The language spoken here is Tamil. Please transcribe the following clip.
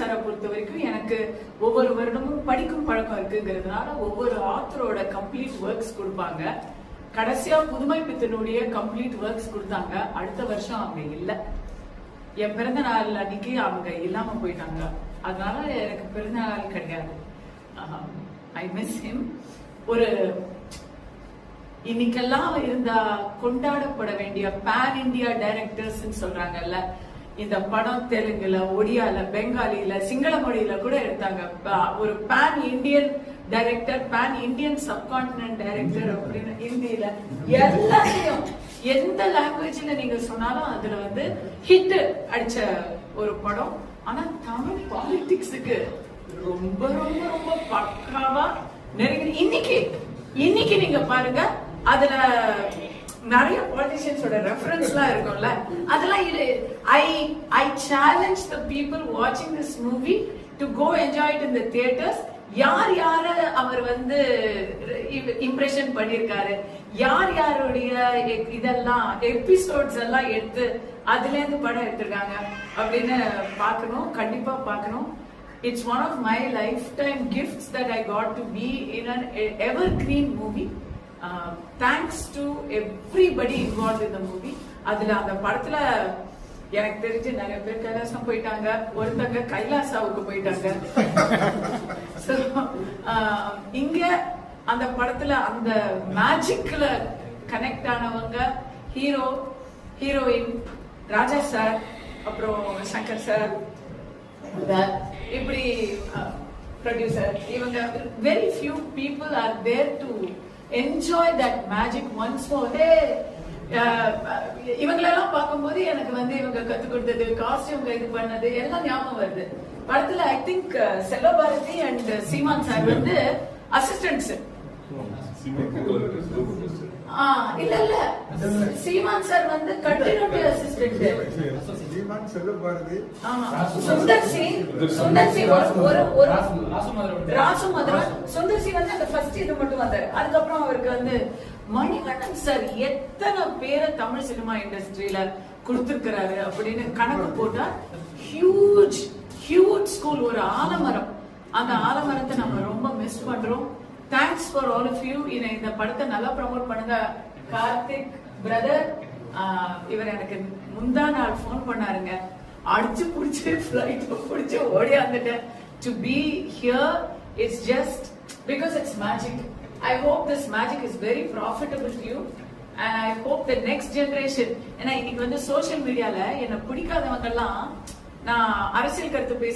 சாரை பொறுத்த வரைக்கும் எனக்கு ஒவ்வொரு வருடமும் படிக்கும் பழக்கம் இருக்குங்கிறதுனால ஒவ்வொரு ஆத்தரோட கம்ப்ளீட் ஒர்க்ஸ் கொடுப்பாங்க. கடைசியா புதுமை பித்தனுடைய கம்ப்ளீட் ஒர்க்ஸ் கொடுத்தாங்க. அடுத்த வருஷம் அவங்க இல்ல. என் பிறந்த நாள் அன்னைக்கு அவங்க இல்லாம போயிட்டாங்க. அதனால எனக்கு பிறந்த நாள் கிடையாது. I miss him. ஒரு இன்னைக்கெல்லாம் இருந்தா கொண்டாடப்பட வேண்டிய பேன் இந்தியா டைரக்டர்ஸ் சொல்றாங்கல்ல, இந்த படம் தெலுங்குல, ஒடியால, பெங்காலில, சிங்கள மொழியில கூட எடுத்தாங்க. ஒரு pan Indian director, pan Indian subcontinent director அப்படின்னு ஹிந்தியில எல்லாத்தையும் எந்த லாங்குவேஜ்ல நீங்க சொன்னாலும் அதுல ஹிட் அடிச்ச ஒரு படம். ஆனா தமிழ் பாலிடிக்ஸுக்கு ரொம்ப ரொம்ப ரொம்ப பக்காவா நெருங்கி இன்னைக்கு நீங்க பாருங்க, அதுல நிறைய பாலிட்டிஷியன்ஸோட ரெஃபரன்ஸ் எல்லாம் இருக்கும்ல, அதெல்லாம் ஐ சேலஞ்ச் த பீப்புள் வாட்சிங் this movie to go enjoy it in the theatres. யார் யார அவர் இம்ப்ரெஷன் பண்ணிருக்காரு, யார் யாருடைய இதெல்லாம் எபிசோட்ஸ் எல்லாம் எடுத்து அதுல இருந்து படம் எடுத்திருக்காங்க அப்படின்னு பார்க்கணும், கண்டிப்பா பார்க்கணும். It's one of my lifetime gifts that I got to be in an evergreen movie. Thanks to everybody involved in the movie. அதுல அந்த படத்துல எனக்கு தெரிஞ்சு நிறைய பேர் கைலாசம் போயிட்டாங்க, ஒருத்தங்க கைலாசாவுக்கு போயிட்டாங்க. இங்க அந்த படத்துல அந்த மேஜிக்ல கனெக்ட் ஆனவங்க ஹீரோ, ஹீரோயின், ராஜா சார், அப்புறம் சங்கர் சார், இப்படி ப்ரொடியூசர், இவங்க very few people are there to enjoy that magic once more. இவங்களெல்லாம் பார்க்கும்போது எனக்கு இவங்க கத்து கொடுத்தது, காஸ்டியூம் இது பண்ணது எல்லாம் ஞாபகம் வருது. படத்துல I think Selvabharathi and Seeman sir assistants. இல்ல சீமான் சார் கண்டினியூட்டி அசிஸ்டன்ட். சீமான் செல்வபாரதி, சுந்தர் சி ராசு மதுரன். சுந்தர் சி அந்த ஃபர்ஸ்ட் இது மட்டும் வந்தாரு. அதுக்கப்புறம் அவருக்கு மணிகண்டன் சார் எத்தனை பேரை தமிழ் சினிமா இண்டஸ்ட்ரியில கொடுத்திருக்கிறாரு அப்படின்னு கணக்கு போட்டா ஹியூஜ் ஹியூஜ் ஸ்கூல், ஒரு ஆலமரம். அந்த ஆலமரத்தை நம்ம ரொம்ப மிஸ் பண்றோம். Thanks for all of you. இந்த படத்தை நல்லா ப்ரமோட் பண்ணுங்க. கார்த்திக் பிரதர், இவர் எனக்கு முந்தா நாள் போன் பண்ணாருங்க, அடிச்சு புடிச்சு ஃபிளைட் புடிச்சு ஓடியாந்துட்டேன். To be here it's just because it's magic. I hope this magic is very profitable to you, and I hope the next generation. ஏன்னா இன்னைக்கு சோசியல் மீடியால என்ன பிடிக்காதவங்க எல்லாம் நான் அரசியல் கருத்து பேச